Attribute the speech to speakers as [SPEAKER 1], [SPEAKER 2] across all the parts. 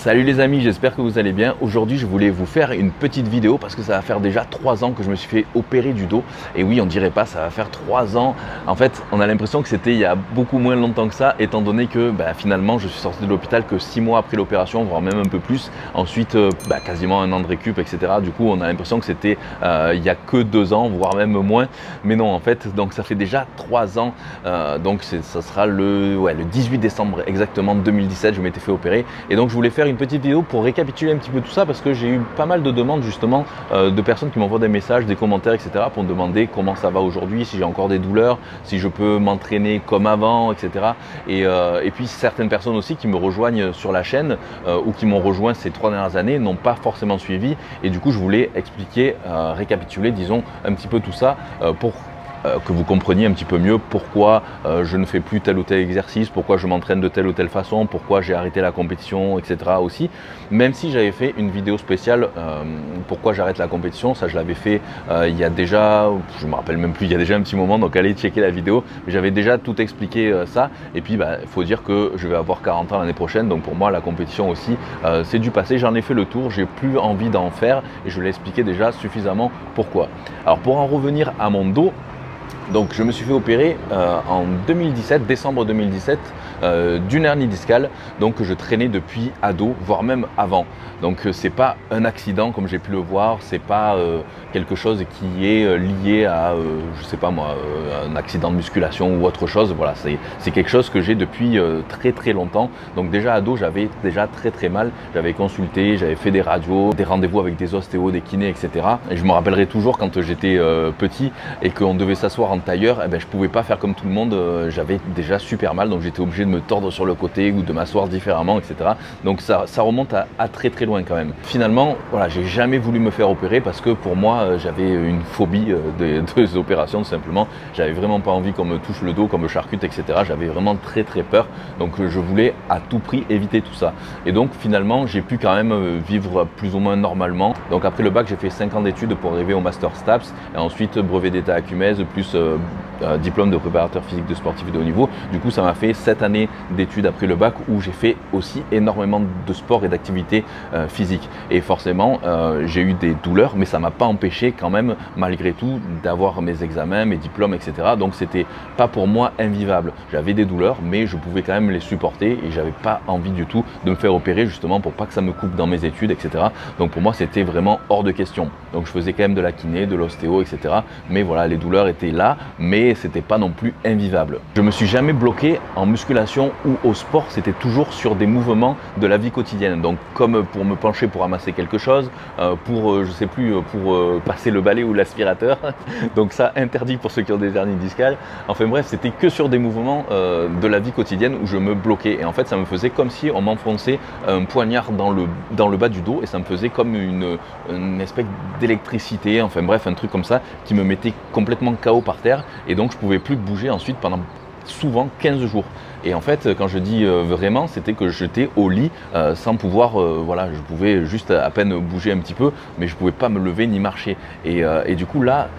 [SPEAKER 1] Salut les amis, j'espère que vous allez bien. Aujourd'hui, je voulais vous faire une petite vidéo parce que ça va faire déjà 3 ans que je me suis fait opérer du dos. Et oui, on dirait pas, ça va faire 3 ans. En fait, on a l'impression que c'était il y a beaucoup moins longtemps que ça, étant donné que finalement, je suis sorti de l'hôpital que 6 mois après l'opération, voire même un peu plus. Ensuite, quasiment 1 an de récup, etc. Du coup, on a l'impression que c'était il y a que 2 ans, voire même moins. Mais non, en fait, donc ça fait déjà 3 ans. Donc ça sera le 18 décembre exactement 2017, je m'étais fait opérer. Et donc, je voulais faire une petite vidéo pour récapituler un petit peu tout ça parce que j'ai eu pas mal de demandes justement de personnes qui m'envoient des messages, des commentaires, etc. pour me demander comment ça va aujourd'hui, si j'ai encore des douleurs, si je peux m'entraîner comme avant, etc. Et puis certaines personnes aussi qui me rejoignent sur la chaîne ou qui m'ont rejoint ces 3 dernières années n'ont pas forcément suivi et du coup je voulais expliquer, récapituler disons un petit peu tout ça pour que vous compreniez un petit peu mieux pourquoi je ne fais plus tel ou tel exercice, pourquoi je m'entraîne de telle ou telle façon, pourquoi j'ai arrêté la compétition, etc. aussi. Même si j'avais fait une vidéo spéciale pourquoi j'arrête la compétition, ça je l'avais fait il y a déjà, je me rappelle même plus, il y a déjà un petit moment, donc allez checker la vidéo. J'avais déjà tout expliqué ça et puis il faut dire que je vais avoir 40 ans l'année prochaine, donc pour moi la compétition aussi c'est du passé, j'en ai fait le tour, j'ai plus envie d'en faire et je l'ai expliqué déjà suffisamment pourquoi. Alors pour en revenir à mon dos, donc je me suis fait opérer en 2017, décembre 2017, d'une hernie discale, donc que je traînais depuis ado, voire même avant. Donc c'est pas un accident comme j'ai pu le voir, c'est pas quelque chose qui est lié à, je sais pas moi, un accident de musculation ou autre chose. Voilà, c'est quelque chose que j'ai depuis très très longtemps. Donc déjà ado, j'avais déjà très mal. J'avais consulté, j'avais fait des radios, des rendez-vous avec des ostéos, des kinés, etc. Et je me rappellerai toujours quand j'étais petit et qu'on devait s'asseoir en tailleur, je pouvais pas faire comme tout le monde. J'avais déjà super mal, donc j'étais obligé de me tordre sur le côté ou de m'asseoir différemment, etc. Donc ça remonte à très loin quand même. Finalement, voilà, j'ai jamais voulu me faire opérer parce que pour moi, j'avais une phobie des opérations tout simplement. J'avais vraiment pas envie qu'on me touche le dos, qu'on me charcute, etc. J'avais vraiment très peur. Donc je voulais à tout prix éviter tout ça. Et donc finalement, j'ai pu quand même vivre plus ou moins normalement. Donc après le bac, j'ai fait 5 ans d'études pour arriver au Master STAPS et ensuite brevet d'état à Cumez plus diplôme de préparateur physique de sportif de haut niveau. Du coup, ça m'a fait 7 années d'études après le bac où j'ai fait aussi énormément de sport et d'activités physiques. Et forcément, j'ai eu des douleurs, mais ça m'a pas empêché quand même, malgré tout, d'avoir mes examens, mes diplômes, etc. Donc, c'était pas pour moi invivable. J'avais des douleurs, mais je pouvais quand même les supporter et j'avais pas envie du tout de me faire opérer justement pour pas que ça me coupe dans mes études, etc. Donc, pour moi, c'était vraiment hors de question. Donc, je faisais quand même de la kiné, de l'ostéo, etc. Mais voilà, les douleurs étaient là, mais c'était pas non plus invivable. Je me suis jamais bloqué en musculation ou au sport, c'était toujours sur des mouvements de la vie quotidienne. Donc comme pour me pencher pour ramasser quelque chose, pour je sais plus, pour passer le balai ou l'aspirateur. Donc ça interdit pour ceux qui ont des hernies discales. Enfin bref, c'était que sur des mouvements de la vie quotidienne où je me bloquais. Et en fait, ça me faisait comme si on m'enfonçait un poignard dans le bas du dos et ça me faisait comme une espèce d'électricité. Enfin bref, un truc comme ça qui me mettait complètement KO par terre. Et donc je pouvais plus bouger ensuite pendant souvent 15 jours. Et en fait, quand je dis vraiment, c'était que j'étais au lit sans pouvoir, voilà, je pouvais juste à peine bouger un petit peu, mais je pouvais pas me lever ni marcher. Et du coup là,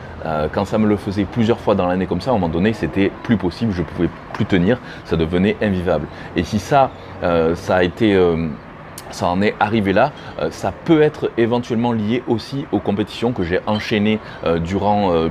[SPEAKER 1] quand ça me le faisait plusieurs fois dans l'année comme ça, à un moment donné, c'était plus possible, je pouvais plus tenir, ça devenait invivable. Et si ça a été ça en est arrivé là, ça peut être éventuellement lié aussi aux compétitions que j'ai enchaînées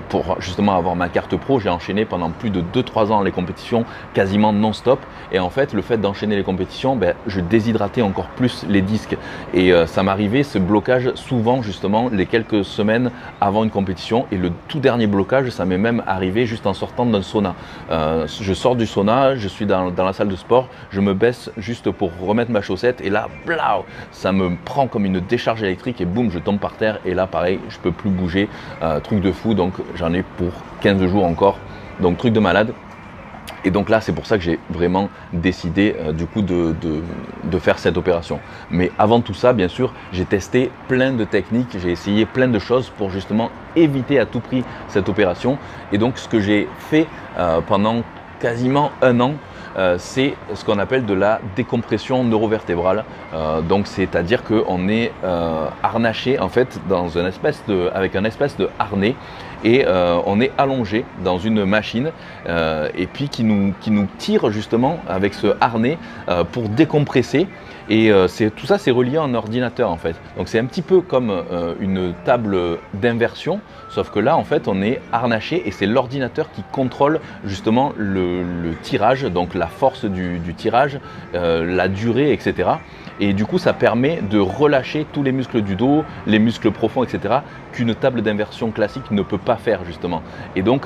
[SPEAKER 1] pour justement avoir ma carte pro. J'ai enchaîné pendant plus de 2-3 ans les compétitions quasiment non-stop et en fait le fait d'enchaîner les compétitions, je déshydratais encore plus les disques et ça m'arrivait ce blocage souvent justement les quelques semaines avant une compétition et le tout dernier blocage ça m'est même arrivé juste en sortant d'un sauna. Je sors du sauna, je suis dans la salle de sport, je me baisse juste pour remettre ma chaussette et là, blah, ça me prend comme une décharge électrique et boum, je tombe par terre et là pareil, je peux plus bouger, truc de fou, donc j'en ai pour 15 jours encore, donc truc de malade. Et donc là, c'est pour ça que j'ai vraiment décidé du coup de faire cette opération. Mais avant tout ça, bien sûr, j'ai testé plein de techniques, j'ai essayé plein de choses pour justement éviter à tout prix cette opération. Et donc ce que j'ai fait pendant quasiment 1 an, c'est ce qu'on appelle de la décompression neurovertébrale. Donc c'est-à-dire qu'on est harnaché en fait avec un espèce de harnais et on est allongé dans une machine et puis qui nous tire justement avec ce harnais pour décompresser. Et tout ça, c'est relié à un ordinateur en fait. Donc c'est un petit peu comme une table d'inversion, sauf que là en fait on est harnaché et c'est l'ordinateur qui contrôle justement le tirage, donc la force du tirage, la durée, etc. Et du coup ça permet de relâcher tous les muscles du dos, les muscles profonds, etc. qu'une table d'inversion classique ne peut pas faire justement. Et donc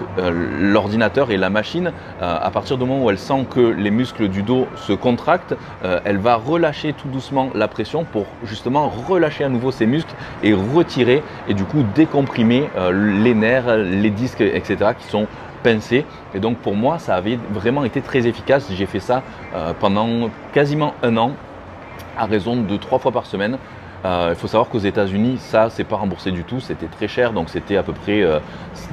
[SPEAKER 1] l'ordinateur et la machine, à partir du moment où elle sent que les muscles du dos se contractent, elle va relâcher tout doucement la pression pour justement relâcher à nouveau ces muscles et retirer et du coup décomprimer les nerfs, les disques, etc. qui sont pincés. Et donc pour moi ça avait vraiment été très efficace. J'ai fait ça pendant quasiment un an à raison de 3 fois par semaine. Il faut savoir qu'aux États-Unis, ça, c'est pas remboursé du tout, c'était très cher, donc c'était à peu près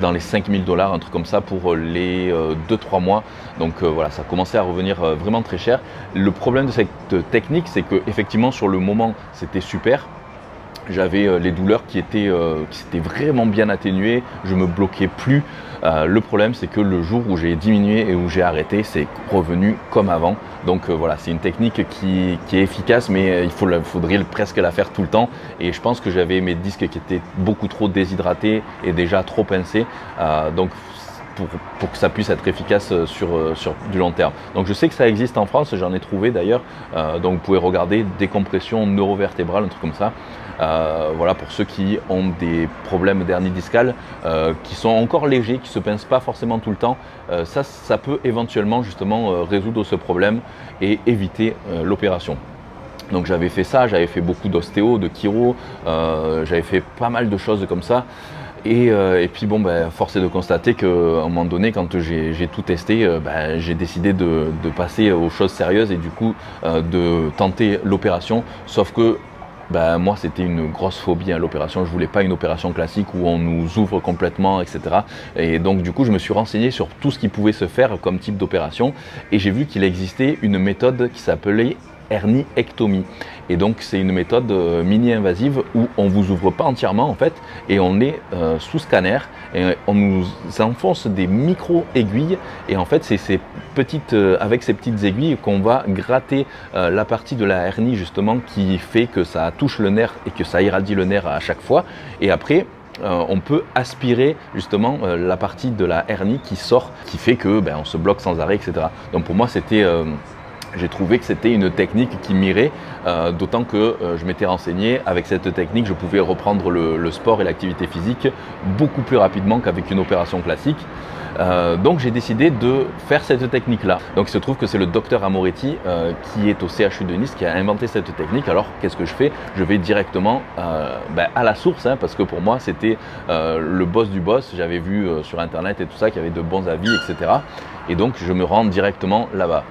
[SPEAKER 1] dans les 5000 $, un truc comme ça pour les 2-3 mois. Donc voilà, ça commençait à revenir vraiment très cher. Le problème de cette technique, c'est que effectivement sur le moment, c'était super. J'avais les douleurs qui s'étaient vraiment bien atténuées, je me bloquais plus. Le problème, c'est que le jour où j'ai diminué et où j'ai arrêté, c'est revenu comme avant. Donc voilà, c'est une technique qui est efficace, mais il faudrait presque la faire tout le temps. Et je pense que j'avais mes disques qui étaient beaucoup trop déshydratés et déjà trop pincés. Donc pour que ça puisse être efficace sur du long terme. Donc je sais que ça existe en France, j'en ai trouvé d'ailleurs. Donc vous pouvez regarder décompression neurovertébrale, un truc comme ça. Voilà, pour ceux qui ont des problèmes d'hernie discale qui sont encore légers, qui ne se pincent pas forcément tout le temps, ça peut éventuellement justement résoudre ce problème et éviter l'opération. Donc j'avais fait ça, j'avais fait beaucoup d'ostéo, de chiro, j'avais fait pas mal de choses comme ça. Et puis bon, force est de constater qu'à un moment donné, quand j'ai tout testé, j'ai décidé de passer aux choses sérieuses et du coup de tenter l'opération. Sauf que moi c'était une grosse phobie à l'opération, je voulais pas une opération classique où on nous ouvre complètement, etc. Et donc du coup je me suis renseigné sur tout ce qui pouvait se faire comme type d'opération et j'ai vu qu'il existait une méthode qui s'appelait herniectomie. Et donc c'est une méthode mini-invasive où on ne vous ouvre pas entièrement en fait et on est sous scanner et on nous enfonce des micro-aiguilles et en fait c'est avec ces petites aiguilles qu'on va gratter la partie de la hernie justement qui fait que ça touche le nerf et que ça irradie le nerf à chaque fois et après on peut aspirer justement la partie de la hernie qui sort, qui fait que on se bloque sans arrêt, etc. Donc pour moi c'était j'ai trouvé que c'était une technique qui m'irait, d'autant que je m'étais renseigné, avec cette technique je pouvais reprendre le sport et l'activité physique beaucoup plus rapidement qu'avec une opération classique. Donc j'ai décidé de faire cette technique là. Donc il se trouve que c'est le docteur Amoretti qui est au CHU de Nice qui a inventé cette technique. Alors qu'est-ce que je fais? Je vais directement à la source parce que pour moi c'était le boss du boss. J'avais vu sur internet et tout ça qu'il y avait de bons avis, etc. Et donc je me rends directement là-bas.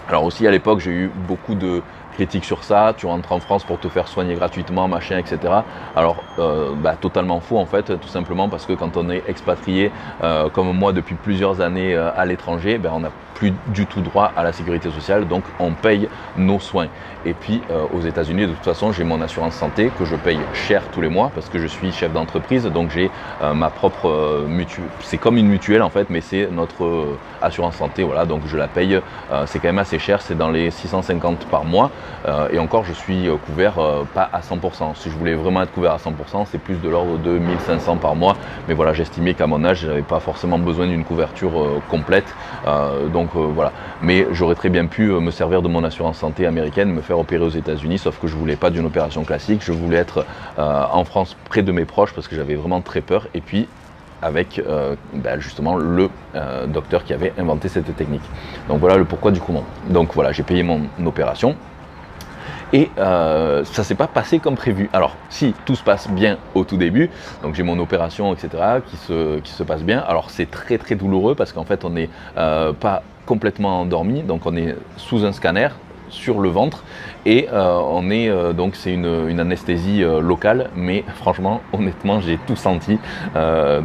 [SPEAKER 1] Alors aussi à l'époque j'ai eu beaucoup de critiques sur ça, tu rentres en France pour te faire soigner gratuitement, machin, etc. Alors totalement faux en fait, tout simplement parce que quand on est expatrié comme moi depuis plusieurs années à l'étranger, on n'a plus du tout droit à la sécurité sociale, donc on paye nos soins. Et puis aux États-Unis de toute façon j'ai mon assurance santé que je paye cher tous les mois parce que je suis chef d'entreprise, donc j'ai ma propre mutuelle, c'est comme une mutuelle en fait, mais c'est notre assurance santé, voilà, donc je la paye, c'est quand même assez cher, c'est dans les 650 par mois. Et encore je suis couvert pas à 100%. Si je voulais vraiment être couvert à 100%, c'est plus de l'ordre de 1500 par mois. Mais voilà, j'estimais qu'à mon âge, je n'avais pas forcément besoin d'une couverture complète. Donc voilà. Mais j'aurais très bien pu me servir de mon assurance santé américaine, me faire opérer aux États-Unis, sauf que je voulais pas d'une opération classique. Je voulais être en France près de mes proches parce que j'avais vraiment très peur. Et puis avec justement le docteur qui avait inventé cette technique. Donc voilà le pourquoi du comment. Donc voilà, j'ai payé mon opération. Et ça s'est pas passé comme prévu. Alors si tout se passe bien au tout début, donc j'ai mon opération, etc. qui se passe bien. Alors c'est très très douloureux parce qu'en fait on n'est pas complètement endormi, donc on est sous un scanner sur le ventre et on est donc c'est une anesthésie locale, mais franchement honnêtement j'ai tout senti,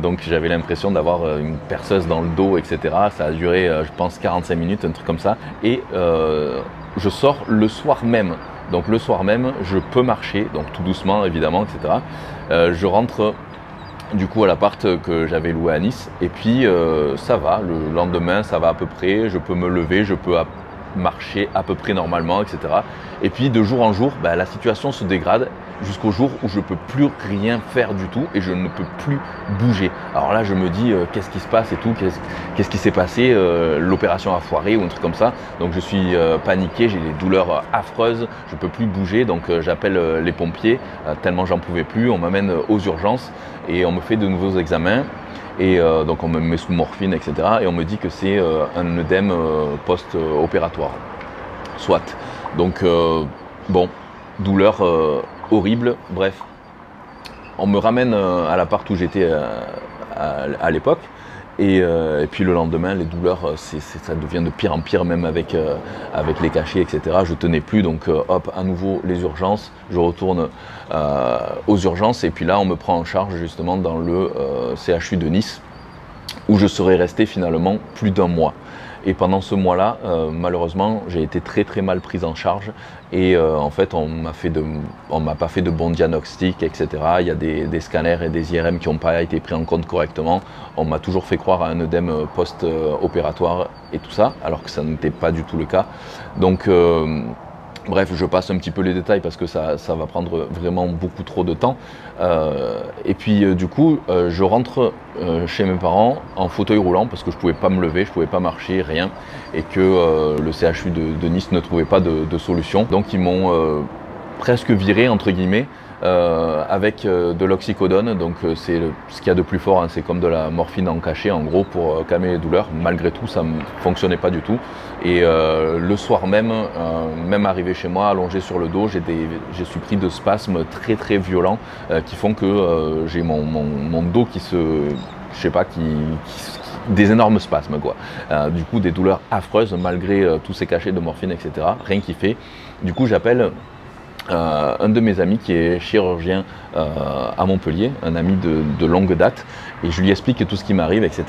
[SPEAKER 1] donc j'avais l'impression d'avoir une perceuse dans le dos, etc. Ça a duré je pense 45 minutes, un truc comme ça, et je sors le soir même. Donc le soir même, je peux marcher, donc tout doucement évidemment, etc. Je rentre du coup à l'appart que j'avais loué à Nice. Et puis ça va, le lendemain ça va à peu près, je peux me lever, je peux marcher à peu près normalement, etc. Et puis de jour en jour, la situation se dégrade jusqu'au jour où je ne peux plus rien faire du tout et je ne peux plus bouger. Alors là je me dis qu'est-ce qui se passe et tout, qu'est-ce qui s'est passé, l'opération a foiré ou un truc comme ça. Donc je suis paniqué, j'ai des douleurs affreuses, je ne peux plus bouger, donc j'appelle les pompiers, tellement j'en pouvais plus, on m'amène aux urgences et on me fait de nouveaux examens. Et donc on me met sous morphine, etc. Et on me dit que c'est un œdème post-opératoire. Soit. Donc bon, douleur horrible. Bref, on me ramène à l'appart où j'étais à l'époque. Et puis le lendemain, les douleurs, ça devient de pire en pire, même avec les cachets, etc. Je tenais plus, donc hop, à nouveau les urgences. Je retourne aux urgences et puis là, on me prend en charge justement dans le CHU de Nice, où je serais resté finalement plus d'1 mois. Et pendant ce mois-là, malheureusement, j'ai été très très mal prise en charge et en fait, on m'a pas fait de bons diagnostics, etc. Il y a des scanners et des IRM qui n'ont pas été pris en compte correctement. On m'a toujours fait croire à un œdème post-opératoire et tout ça, alors que ça n'était pas du tout le cas. Donc bref, je passe un petit peu les détails parce que ça va prendre vraiment beaucoup trop de temps. Et puis du coup, je rentre chez mes parents en fauteuil roulant parce que je ne pouvais pas me lever, je ne pouvais pas marcher, rien. Et que le CHU de Nice ne trouvait pas de solution. Donc ils m'ont presque viré, entre guillemets, avec de l'oxycodone. Donc c'est ce qu'il y a de plus fort, hein, c'est comme de la morphine en cachet en gros pour calmer les douleurs. Malgré tout, ça ne fonctionnait pas du tout. Et le soir même, même arrivé chez moi, allongé sur le dos, j'ai suis pris de spasmes très très violents qui font que j'ai mon dos qui se, je sais pas, des énormes spasmes quoi. Du coup des douleurs affreuses malgré tous ces cachets de morphine, etc. Rien qui fait. Du coup j'appelle un de mes amis qui est chirurgien à Montpellier, un ami de longue date, et je lui explique tout ce qui m'arrive, etc.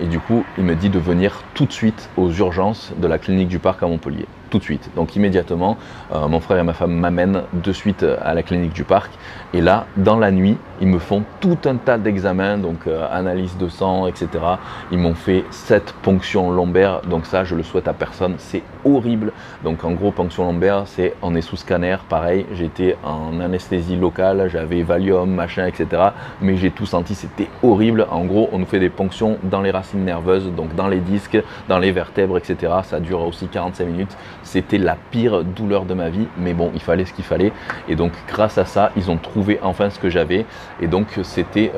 [SPEAKER 1] Et du coup, il me dit de venir tout de suite aux urgences de la clinique du Parc à Montpellier. Tout de suite. Donc immédiatement, mon frère et ma femme m'amènent de suite à la clinique du Parc. Et là, dans la nuit, ils me font tout un tas d'examens, donc analyse de sang, etc. Ils m'ont fait 7 ponctions lombaires. Donc ça, je le souhaite à personne. C'est horrible. Donc en gros, ponction lombaire, on est sous scanner. Pareil, j'étais en anesthésie locale, j'avais Valium, machin, etc. Mais j'ai tout senti, c'était horrible. En gros, on nous fait des ponctions dans les racines nerveuses, donc dans les disques, dans les vertèbres, etc. Ça dure aussi 45 minutes. C'était la pire douleur de ma vie, mais bon, il fallait ce qu'il fallait. Et donc, grâce à ça, ils ont trouvé enfin ce que j'avais. Et donc, c'était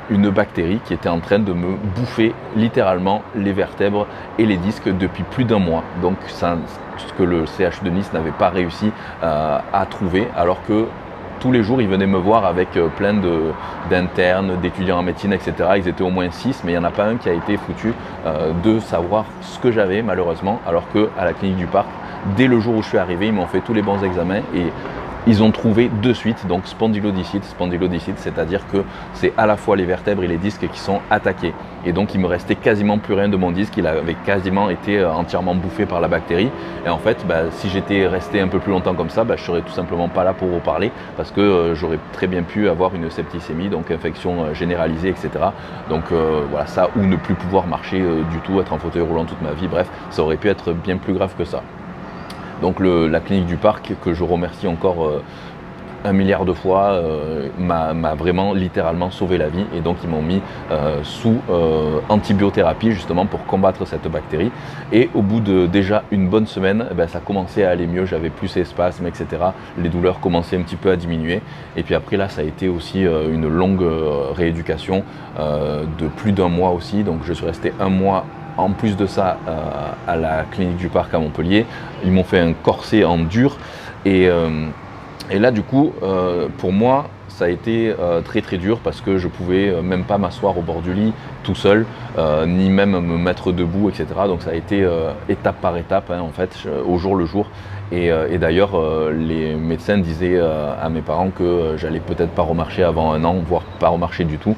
[SPEAKER 1] une bactérie qui était en train de me bouffer littéralement les vertèbres et les disques depuis plus d'1 mois. Donc, ça, ce que le CHU de Nice n'avait pas réussi à trouver, alors que tous les jours, ils venaient me voir avec plein d'internes, d'étudiants en médecine, etc. Ils étaient au moins 6, mais il n'y en a pas un qui a été foutu de savoir ce que j'avais, malheureusement. Alors qu'à la clinique du Parc, dès le jour où je suis arrivé, ils m'ont fait tous les bons examens et ils ont trouvé de suite, donc spondylodicite, c'est-à-dire que c'est à la fois les vertèbres et les disques qui sont attaqués. Et donc il me restait quasiment plus rien de mon disque, il avait quasiment été entièrement bouffé par la bactérie. Et en fait, si j'étais resté un peu plus longtemps comme ça, je serais tout simplement pas là pour vous parler, parce que j'aurais très bien pu avoir une septicémie, donc infection généralisée, etc. Donc voilà, ça, ou ne plus pouvoir marcher du tout, être en fauteuil roulant toute ma vie, bref, ça aurait pu être bien plus grave que ça. Donc la clinique du Parc, que je remercie encore 1 milliard de fois, m'a vraiment littéralement sauvé la vie. Et donc ils m'ont mis sous antibiothérapie justement pour combattre cette bactérie. Et au bout de déjà une bonne semaine, ça commençait à aller mieux, j'avais plus ces spasmes, etc. Les douleurs commençaient un petit peu à diminuer. Et puis après là, ça a été aussi une longue rééducation de plus d'1 mois aussi. Donc je suis resté 1 mois. En plus de ça, à la clinique du Parc à Montpellier, ils m'ont fait un corset en dur et là du coup, pour moi, ça a été très très dur parce que je pouvais même pas m'asseoir au bord du lit tout seul, ni même me mettre debout, etc. Donc ça a été étape par étape, hein, en fait, au jour le jour. Et d'ailleurs, les médecins disaient à mes parents que j'allais peut-être pas remarcher avant 1 an, voire pas remarcher du tout.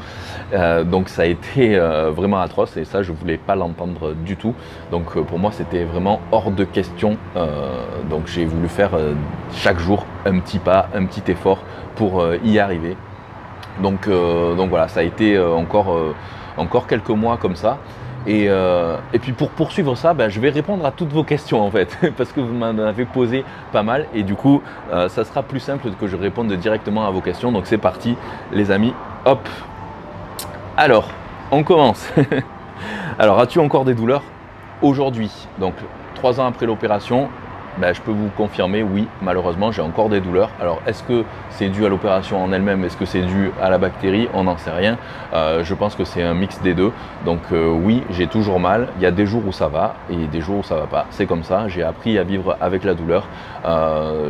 [SPEAKER 1] Donc ça a été vraiment atroce et ça, je voulais pas l'entendre du tout. Donc pour moi, c'était vraiment hors de question. Donc j'ai voulu faire chaque jour un petit pas, un petit effort pour y arriver. Donc voilà, ça a été encore quelques mois comme ça. Et puis pour poursuivre ça, je vais répondre à toutes vos questions en fait, parce que vous m'en avez posé pas mal et du coup, ça sera plus simple que je réponde directement à vos questions. Donc c'est parti les amis, hop. Alors, on commence. Alors, as-tu encore des douleurs aujourd'hui? Donc 3 ans après l'opération, je peux vous confirmer, oui, malheureusement, j'ai encore des douleurs. Alors, est-ce que c'est dû à l'opération en elle-même? Est-ce que c'est dû à la bactérie? On n'en sait rien. Je pense que c'est un mix des deux. Donc, oui, j'ai toujours mal. Il y a des jours où ça va et des jours où ça va pas. C'est comme ça. J'ai appris à vivre avec la douleur.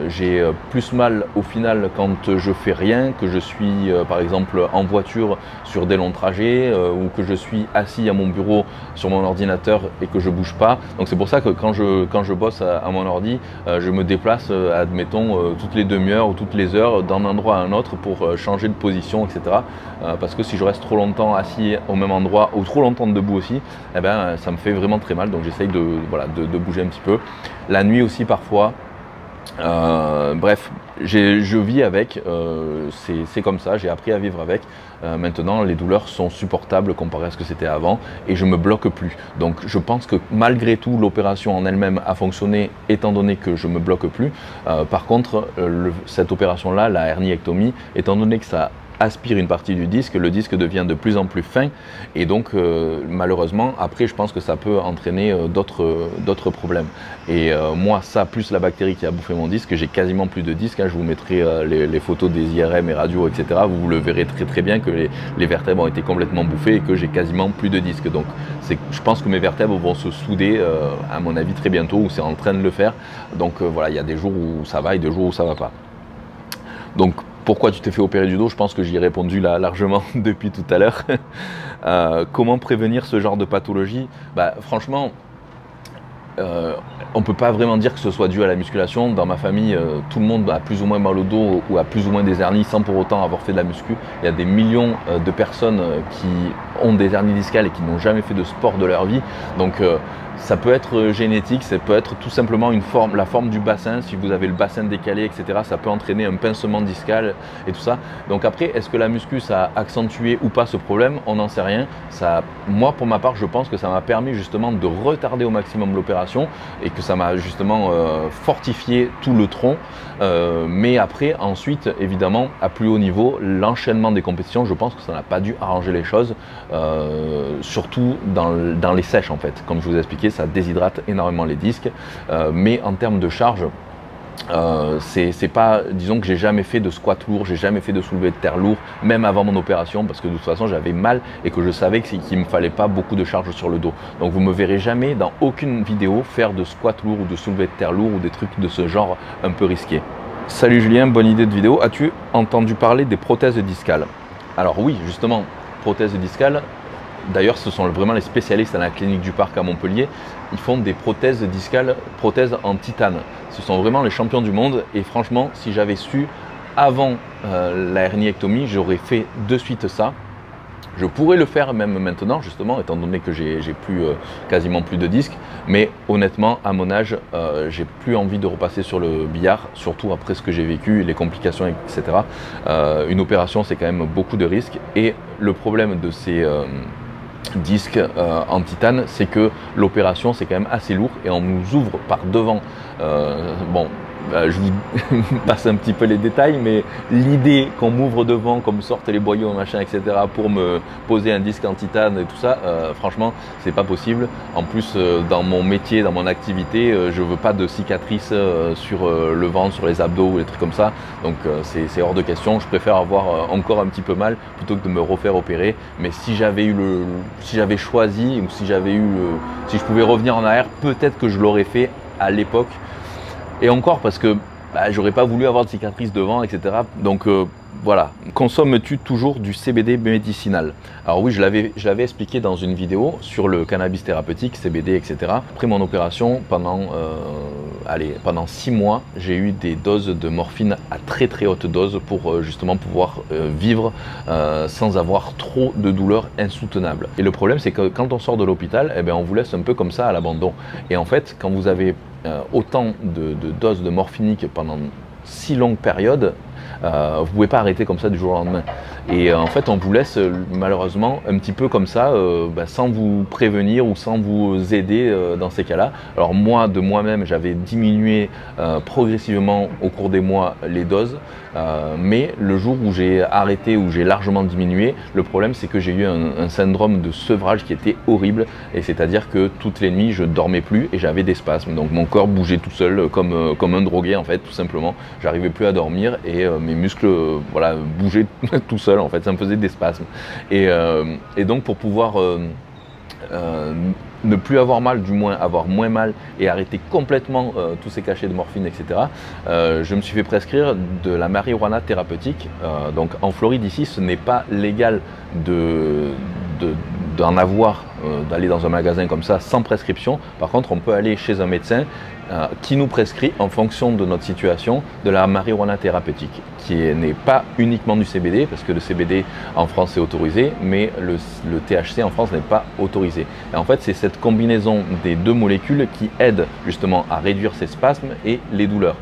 [SPEAKER 1] J'ai plus mal au final quand je fais rien, que je suis par exemple en voiture sur des longs trajets ou que je suis assis à mon bureau sur mon ordinateur et que je bouge pas. Donc, c'est pour ça que quand je bosse à mon ordi, je me déplace, admettons, toutes les demi-heures ou toutes les heures d'un endroit à un autre pour changer de position, etc. Parce que si je reste trop longtemps assis au même endroit ou trop longtemps debout aussi, ça me fait vraiment très mal. Donc j'essaye de bouger un petit peu. La nuit aussi parfois. Bref, je vis avec, c'est comme ça, j'ai appris à vivre avec. Maintenant, les douleurs sont supportables comparé à ce que c'était avant et je me bloque plus. Donc, je pense que malgré tout, l'opération en elle-même a fonctionné étant donné que je me bloque plus. Par contre, cette opération-là, la herniectomie, étant donné que ça aspire une partie du disque, le disque devient de plus en plus fin et donc malheureusement après je pense que ça peut entraîner d'autres problèmes et moi ça plus la bactérie qui a bouffé mon disque, j'ai quasiment plus de disque, hein. Je vous mettrai les photos des IRM et radios etc, vous le verrez très bien que les vertèbres ont été complètement bouffées et que j'ai quasiment plus de disque, donc je pense que mes vertèbres vont se souder à mon avis très bientôt, ou c'est en train de le faire, donc voilà, il y a des jours où ça va et des jours où ça va pas. Donc pourquoi tu t'es fait opérer du dos? Je pense que j'y ai répondu là largement depuis tout à l'heure. Comment prévenir ce genre de pathologie? Franchement, on ne peut pas vraiment dire que ce soit dû à la musculation. Dans ma famille, tout le monde a plus ou moins mal au dos ou a plus ou moins des hernies sans pour autant avoir fait de la muscu. Il y a des millions de personnes qui ont des hernies discales et qui n'ont jamais fait de sport de leur vie. Donc ça peut être génétique, ça peut être tout simplement la forme du bassin. Si vous avez le bassin décalé, etc., ça peut entraîner un pincement discal et tout ça. Donc après, est-ce que la muscu, ça a accentué ou pas ce problème? On n'en sait rien. Moi, pour ma part, je pense que ça m'a permis justement de retarder au maximum l'opération et que ça m'a justement fortifié tout le tronc. Mais après, ensuite, évidemment, à plus haut niveau, l'enchaînement des compétitions, je pense que ça n'a pas dû arranger les choses, surtout dans les sèches en fait. Comme je vous ai expliqué, ça déshydrate énormément les disques, mais en termes de charge, c'est pas, disons que j'ai jamais fait de squat lourd, j'ai jamais fait de soulevé de terre lourd, même avant mon opération, parce que de toute façon j'avais mal et que je savais qu'il me fallait pas beaucoup de charge sur le dos. Donc vous me verrez jamais dans aucune vidéo faire de squat lourd ou de soulevé de terre lourd ou des trucs de ce genre un peu risqués. Salut Julien, bonne idée de vidéo. As-tu entendu parler des prothèses discales? Alors oui, justement, prothèses discales. D'ailleurs, ce sont vraiment les spécialistes à la clinique du Parc à Montpellier. Ils font des prothèses discales, prothèses en titane. Ce sont vraiment les champions du monde. Et franchement, si j'avais su avant la herniectomie, j'aurais fait de suite ça. Je pourrais le faire même maintenant, justement, étant donné que j'ai quasiment plus de disques. Mais honnêtement, à mon âge, j'ai plus envie de repasser sur le billard, surtout après ce que j'ai vécu, les complications, etc. Une opération, c'est quand même beaucoup de risques. Et le problème de ces disques en titane, c'est que l'opération, c'est quand même assez lourd et on nous ouvre par devant. Je vous passe un petit peu les détails, mais l'idée qu'on m'ouvre devant, qu'on me sorte les boyaux, machin, etc., pour me poser un disque en titane et tout ça, franchement, c'est pas possible. En plus, dans mon métier, dans mon activité, je veux pas de cicatrices sur le ventre, sur les abdos ou des trucs comme ça. Donc, c'est hors de question. Je préfère avoir encore un petit peu mal plutôt que de me refaire opérer. Mais si j'avais choisi ou si je pouvais revenir en arrière, peut-être que je l'aurais fait à l'époque. Et encore parce que j'aurais pas voulu avoir de cicatrices devant, etc. Donc voilà. Consommes-tu toujours du CBD médicinal? Alors oui, je l'avais expliqué dans une vidéo sur le cannabis thérapeutique, CBD, etc. Après mon opération, pendant 6 mois, j'ai eu des doses de morphine à très haute dose pour justement pouvoir vivre sans avoir trop de douleurs insoutenables. Et le problème, c'est que quand on sort de l'hôpital, on vous laisse un peu comme ça à l'abandon. Et en fait, quand vous avez autant de doses de morphinique pendant si longue période, Vous pouvez pas arrêter comme ça du jour au lendemain. Et en fait, on vous laisse malheureusement un petit peu comme ça, sans vous prévenir ou sans vous aider dans ces cas-là. Alors moi, de moi-même, j'avais diminué progressivement au cours des mois les doses, mais le jour où j'ai arrêté, où j'ai largement diminué, le problème c'est que j'ai eu un syndrome de sevrage qui était horrible, et c'est-à-dire que toutes les nuits je dormais plus et j'avais des spasmes, donc mon corps bougeait tout seul comme un drogué en fait, tout simplement. J'arrivais plus à dormir et mes muscles voilà, bougeaient tout seul en fait, ça me faisait des spasmes. Et donc pour pouvoir ne plus avoir mal, du moins avoir moins mal et arrêter complètement tous ces cachets de morphine, etc. Je me suis fait prescrire de la marijuana thérapeutique. Donc en Floride ici, ce n'est pas légal d'en avoir, d'aller dans un magasin comme ça sans prescription. Par contre, on peut aller chez un médecin qui nous prescrit en fonction de notre situation de la marijuana thérapeutique, qui n'est pas uniquement du CBD, parce que le CBD en France est autorisé, mais le THC en France n'est pas autorisé. Et en fait, c'est cette combinaison des deux molécules qui aide justement à réduire ces spasmes et les douleurs.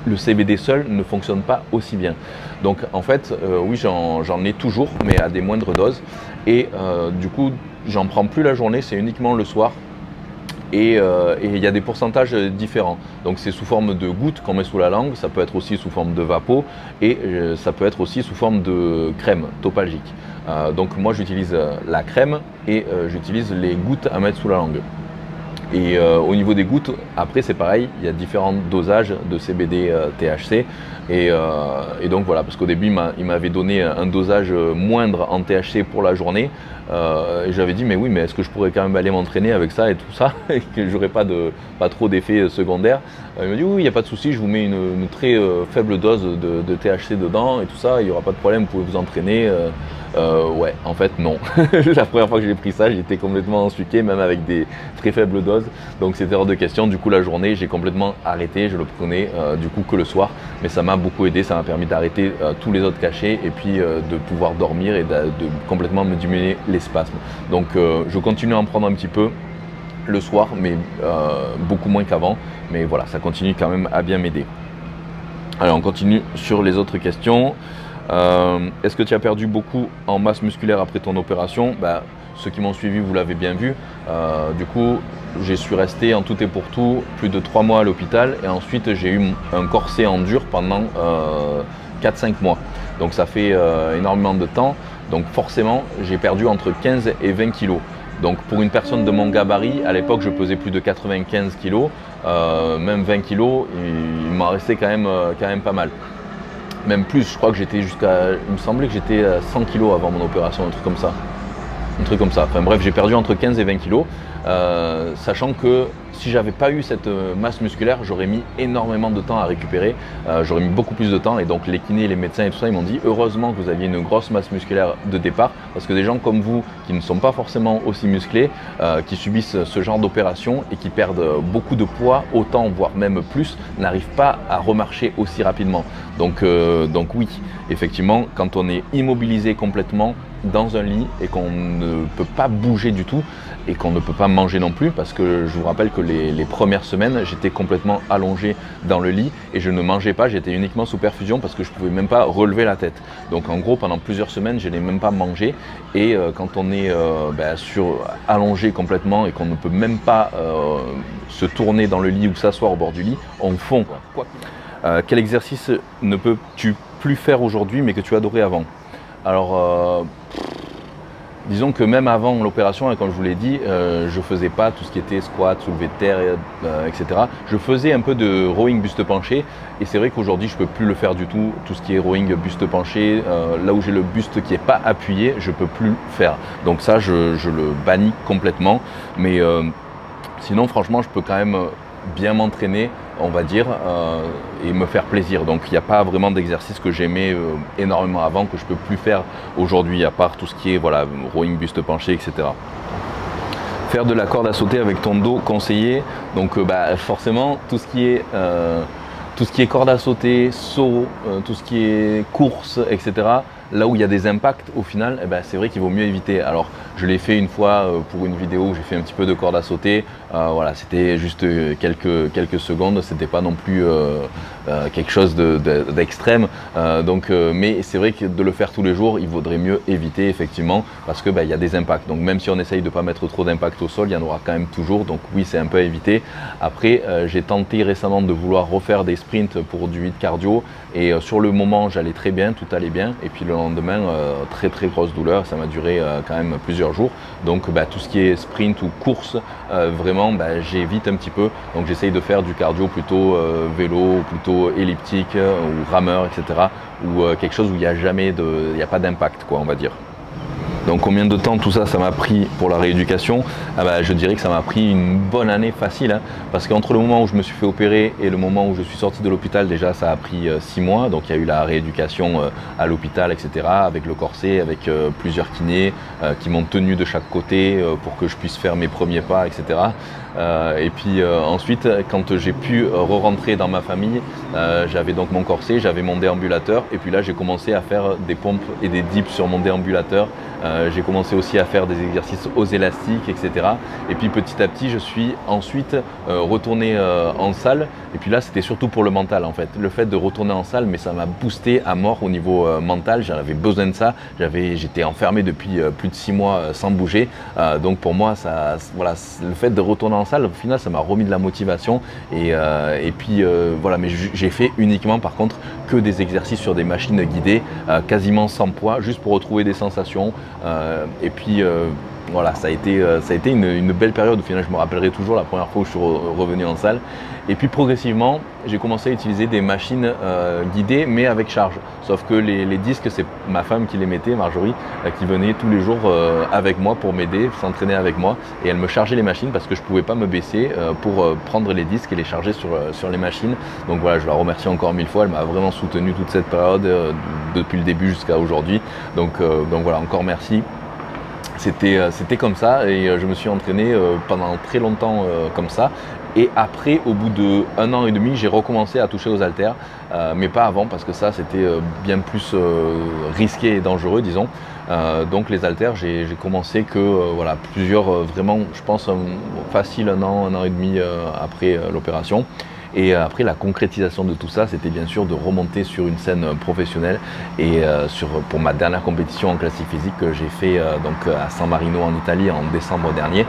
[SPEAKER 1] Le CBD seul ne fonctionne pas aussi bien. Donc en fait, oui, j'en ai toujours, mais à des moindres doses. Et du coup, j'en prends plus la journée, c'est uniquement le soir. Et il y a des pourcentages différents. Donc c'est sous forme de gouttes qu'on met sous la langue, ça peut être aussi sous forme de vapeau et ça peut être aussi sous forme de crème topalgique. Donc moi j'utilise la crème et j'utilise les gouttes à mettre sous la langue. Et au niveau des gouttes, après c'est pareil, il y a différents dosages de CBD THC. Et donc voilà, parce qu'au début il m'avait donné un dosage moindre en THC pour la journée. Et j'avais dit mais oui, mais est-ce que je pourrais quand même aller m'entraîner avec ça et tout ça et que j'aurais pas trop d'effets secondaires. Il m'a dit oui, il n'y a pas de souci, je vous mets une très faible dose de THC dedans et tout ça, il n'y aura pas de problème, vous pouvez vous entraîner. Ouais, en fait non. La première fois que j'ai pris ça, j'étais complètement ensuqué, même avec des très faibles doses. Donc c'était hors de question. Du coup la journée, j'ai complètement arrêté. Je le prenais du coup que le soir. Mais ça m'a beaucoup aidé, ça m'a permis d'arrêter tous les autres cachets et puis de pouvoir dormir et de complètement me diminuer les spasmes. Donc je continue à en prendre un petit peu le soir, mais beaucoup moins qu'avant. Mais voilà, ça continue quand même à bien m'aider. Alors on continue sur les autres questions. Est-ce que tu as perdu beaucoup en masse musculaire après ton opération? Ceux qui m'ont suivi, vous l'avez bien vu. Du coup, je suis resté en tout et pour tout plus de 3 mois à l'hôpital et ensuite j'ai eu un corset en dur pendant 4-5 mois. Donc ça fait énormément de temps. Donc forcément, j'ai perdu entre 15 et 20 kilos. Donc pour une personne de mon gabarit, à l'époque je pesais plus de 95 kilos, même 20 kilos, il m'en restait quand même pas mal. Même plus, je crois que j'étais il me semblait que j'étais à 100 kg avant mon opération, un truc comme ça. Enfin bref, j'ai perdu entre 15 et 20 kg, sachant que si j'avais pas eu cette masse musculaire, j'aurais mis énormément de temps à récupérer, j'aurais mis beaucoup plus de temps et donc les kinés, les médecins et tout ça, ils m'ont dit heureusement que vous aviez une grosse masse musculaire de départ parce que des gens comme vous qui ne sont pas forcément aussi musclés, qui subissent ce genre d'opération et qui perdent beaucoup de poids, autant voire même plus, n'arrivent pas à remarcher aussi rapidement. Donc oui, effectivement, quand on est immobilisé complètement dans un lit et qu'on ne peut pas bouger du tout et qu'on ne peut pas manger non plus, parce que je vous rappelle que les premières semaines j'étais complètement allongé dans le lit et je ne mangeais pas, j'étais uniquement sous perfusion parce que je ne pouvais même pas relever la tête. Donc en gros pendant plusieurs semaines je n'ai même pas mangé et quand on est allongé complètement et qu'on ne peut même pas se tourner dans le lit ou s'asseoir au bord du lit, on fond. Quel exercice ne peux-tu plus faire aujourd'hui mais que tu adorais avant? Alors, disons que même avant l'opération, comme je vous l'ai dit, je ne faisais pas tout ce qui était squat, soulevé de terre, etc. Je faisais un peu de rowing buste penché et c'est vrai qu'aujourd'hui je ne peux plus le faire du tout. Tout ce qui est rowing buste penché, là où j'ai le buste qui n'est pas appuyé, je ne peux plus le faire. Donc ça, je le bannis complètement. Mais sinon, franchement, je peux quand même bien m'entraîner, on va dire, et me faire plaisir. Donc il n'y a pas vraiment d'exercice que j'aimais énormément avant que je peux plus faire aujourd'hui, à part tout ce qui est voilà, rowing buste penché, etc. Faire de la corde à sauter avec ton dos conseillé, donc forcément tout ce qui est corde à sauter, saut, tout ce qui est course, etc. Là où il y a des impacts au final, c'est vrai qu'il vaut mieux éviter. Alors je l'ai fait une fois pour une vidéo où j'ai fait un petit peu de corde à sauter, Voilà, c'était juste quelques secondes, c'était pas non plus quelque chose d'extrême. Mais c'est vrai que de le faire tous les jours, il vaudrait mieux éviter effectivement parce que il y a des impacts. Donc même si on essaye de pas mettre trop d'impact au sol, il y en aura quand même toujours. Donc oui, c'est un peu à éviter. Après, j'ai tenté récemment de vouloir refaire des sprints pour du HIIT cardio et sur le moment, j'allais très bien, tout allait bien. Et puis le lendemain, très grosse douleur. Ça m'a duré quand même plusieurs jours. Donc tout ce qui est sprint ou course, vraiment, j'évite un petit peu. Donc j'essaye de faire du cardio plutôt vélo, plutôt elliptique ou rameur, etc. Ou quelque chose où il n'y a pas d'impact, quoi, on va dire. Donc combien de temps tout ça, ça m'a pris pour la rééducation? Je dirais que ça m'a pris une bonne année facile, hein, parce qu'entre le moment où je me suis fait opérer et le moment où je suis sorti de l'hôpital, déjà ça a pris 6 mois. Donc il y a eu la rééducation à l'hôpital, etc. avec le corset, avec plusieurs kinés qui m'ont tenu de chaque côté pour que je puisse faire mes premiers pas, etc. Et puis ensuite, quand j'ai pu re-rentrer dans ma famille, j'avais donc mon corset, j'avais mon déambulateur et puis là j'ai commencé à faire des pompes et des dips sur mon déambulateur. J'ai commencé aussi à faire des exercices aux élastiques, etc. Et puis petit à petit, je suis ensuite retourné en salle. Et puis là, c'était surtout pour le mental en fait. Le fait de retourner en salle, mais ça m'a boosté à mort au niveau mental. J'en avais besoin de ça. J'étais enfermé depuis plus de 6 mois sans bouger. Donc pour moi, voilà, le fait de retourner en salle, au final, ça m'a remis de la motivation. Et puis voilà, mais j'ai fait uniquement par contre que des exercices sur des machines guidées, quasiment sans poids, juste pour retrouver des sensations. Et puis voilà, ça a été une belle période. Au final, je me rappellerai toujours la première fois où je suis revenu en salle. Et puis progressivement, j'ai commencé à utiliser des machines guidées, mais avec charge. Sauf que les disques, c'est ma femme qui les mettait, Marjorie, qui venait tous les jours avec moi pour m'aider, s'entraîner avec moi. Et elle me chargeait les machines parce que je ne pouvais pas me baisser pour prendre les disques et les charger sur les machines. Donc voilà, je la remercie encore 1000 fois. Elle m'a vraiment soutenu toute cette période, depuis le début jusqu'à aujourd'hui. Donc voilà, encore merci. C'était comme ça et je me suis entraîné pendant très longtemps comme ça. Et après, au bout d'1 an et demi, j'ai recommencé à toucher aux haltères, mais pas avant parce que ça c'était bien plus risqué et dangereux, disons. Donc les haltères, j'ai commencé que voilà, vraiment, je pense facile 1 an et demi après l'opération. Et après, la concrétisation de tout ça, c'était bien sûr de remonter sur une scène professionnelle. Et pour ma dernière compétition en classique physique que j'ai fait donc à San Marino en Italie en décembre dernier.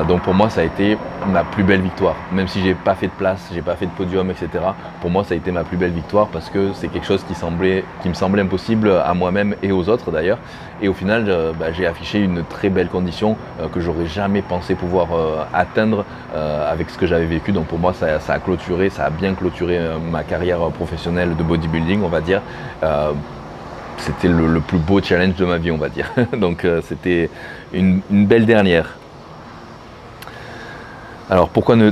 [SPEAKER 1] Donc pour moi, ça a été ma plus belle victoire. Même si j'ai pas fait de place, j'ai pas fait de podium, etc. Pour moi, ça a été ma plus belle victoire parce que c'est quelque chose qui me semblait impossible à moi-même et aux autres d'ailleurs. Et au final, j'ai affiché une très belle condition que j'aurais jamais pensé pouvoir atteindre avec ce que j'avais vécu. Donc pour moi, ça a bien clôturé ma carrière professionnelle de bodybuilding, on va dire. C'était le plus beau challenge de ma vie, on va dire. Donc c'était une belle dernière. Alors pourquoi ne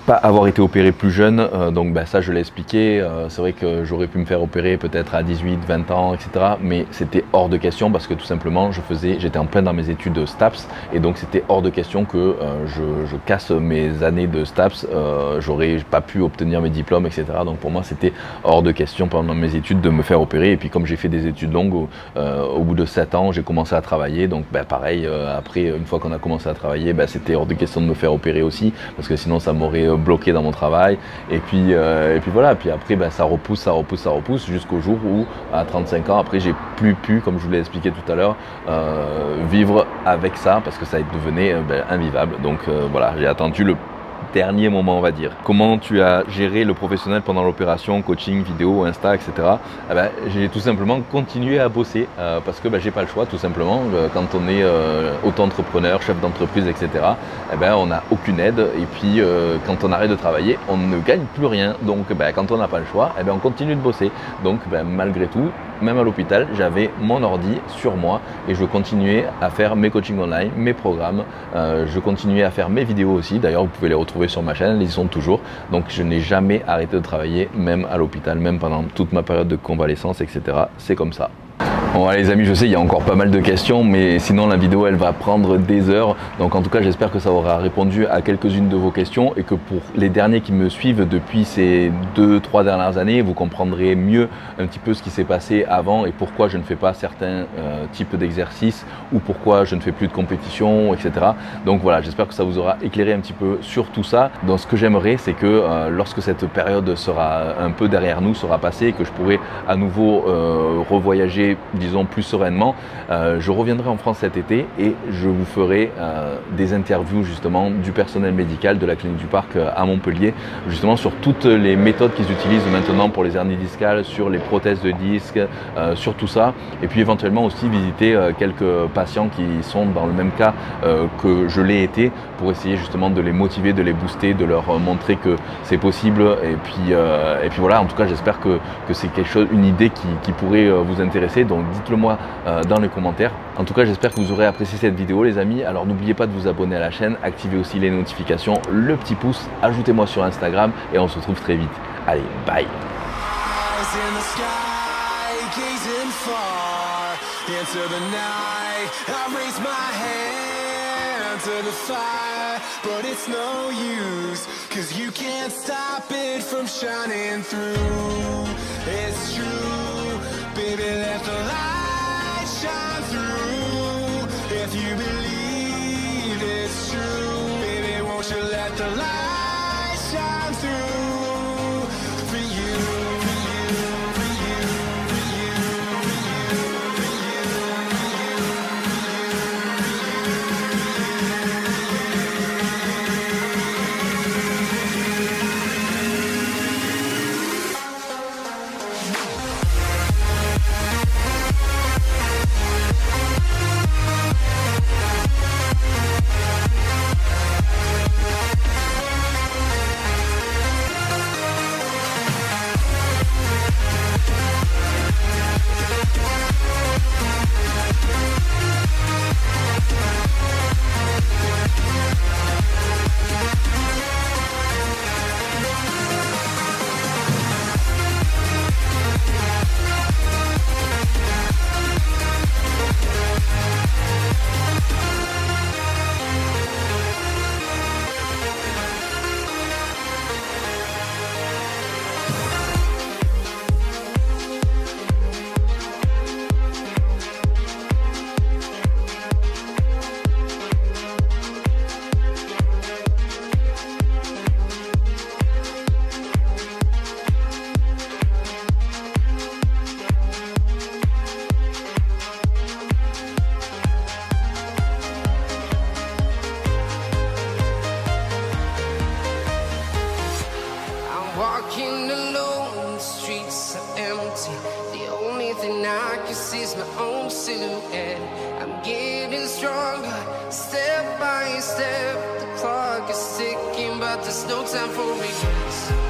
[SPEAKER 1] pas avoir été opéré plus jeune? Donc ça je l'ai expliqué, c'est vrai que j'aurais pu me faire opérer peut-être à 18, 20 ans, etc. Mais c'était hors de question parce que tout simplement j'étais en plein dans mes études de STAPS et donc c'était hors de question que je casse mes années de STAPS, j'aurais pas pu obtenir mes diplômes, etc. Donc pour moi c'était hors de question pendant mes études de me faire opérer. Et puis comme j'ai fait des études longues, au bout de 7 ans j'ai commencé à travailler, donc pareil, après une fois qu'on a commencé à travailler, c'était hors de question de me faire opérer aussi parce que sinon ça m'aurait bloqué dans mon travail. Et puis voilà, puis après ça repousse jusqu'au jour où à 35 ans, après j'ai plus pu, comme je vous l'ai expliqué tout à l'heure, vivre avec ça parce que ça devenait invivable. Donc voilà, j'ai attendu le dernier moment, on va dire. Comment tu as géré le professionnel pendant l'opération, coaching, vidéo, Insta, etc. J'ai tout simplement continué à bosser parce que j'ai pas le choix, tout simplement. Quand on est auto-entrepreneur, chef d'entreprise, etc., on n'a aucune aide. Et puis quand on arrête de travailler, on ne gagne plus rien. Donc quand on n'a pas le choix, on continue de bosser. Donc malgré tout, même à l'hôpital, j'avais mon ordi sur moi et je continuais à faire mes coachings online, mes programmes. Je continuais à faire mes vidéos aussi. D'ailleurs, vous pouvez les retrouver sur ma chaîne, ils y sont toujours. Donc je n'ai jamais arrêté de travailler, même à l'hôpital, même pendant toute ma période de convalescence, etc. C'est comme ça. Bon les amis, je sais il y a encore pas mal de questions, mais sinon la vidéo elle va prendre des heures. Donc en tout cas j'espère que ça aura répondu à quelques-unes de vos questions et que pour les derniers qui me suivent depuis ces 2-3 dernières années, vous comprendrez mieux un petit peu ce qui s'est passé avant et pourquoi je ne fais pas certains types d'exercices ou pourquoi je ne fais plus de compétition, etc. Donc voilà, j'espère que ça vous aura éclairé un petit peu sur tout ça. Donc ce que j'aimerais, c'est que lorsque cette période sera un peu derrière nous, sera passée, que je pourrai à nouveau revoyager, disons, plus sereinement, je reviendrai en France cet été et je vous ferai des interviews justement du personnel médical de la clinique du Parc à Montpellier, justement sur toutes les méthodes qu'ils utilisent maintenant pour les hernies discales, sur les prothèses de disques, sur tout ça, et puis éventuellement aussi visiter quelques patients qui sont dans le même cas que je l'ai été, pour essayer justement de les motiver, de les booster, de leur montrer que c'est possible, et puis voilà, en tout cas j'espère que c'est quelque chose, une idée qui pourrait vous intéresser, donc dites-le moi dans les commentaires. En tout cas j'espère que vous aurez apprécié cette vidéo les amis, alors n'oubliez pas de vous abonner à la chaîne, activez aussi les notifications, le petit pouce, ajoutez-moi sur Instagram et on se retrouve très vite. Allez, bye. Gazing far into the night, I raise my hand to the fire, but it's no use, 'cause you can't stop it from shining through. It's true, baby, let the light shine through. If you believe it's true, baby, won't you let the light shine through for you. Walking alone, the streets are empty. The only thing I can see is my own silhouette. I'm getting stronger, step by step. The clock is ticking, but there's no time for regrets.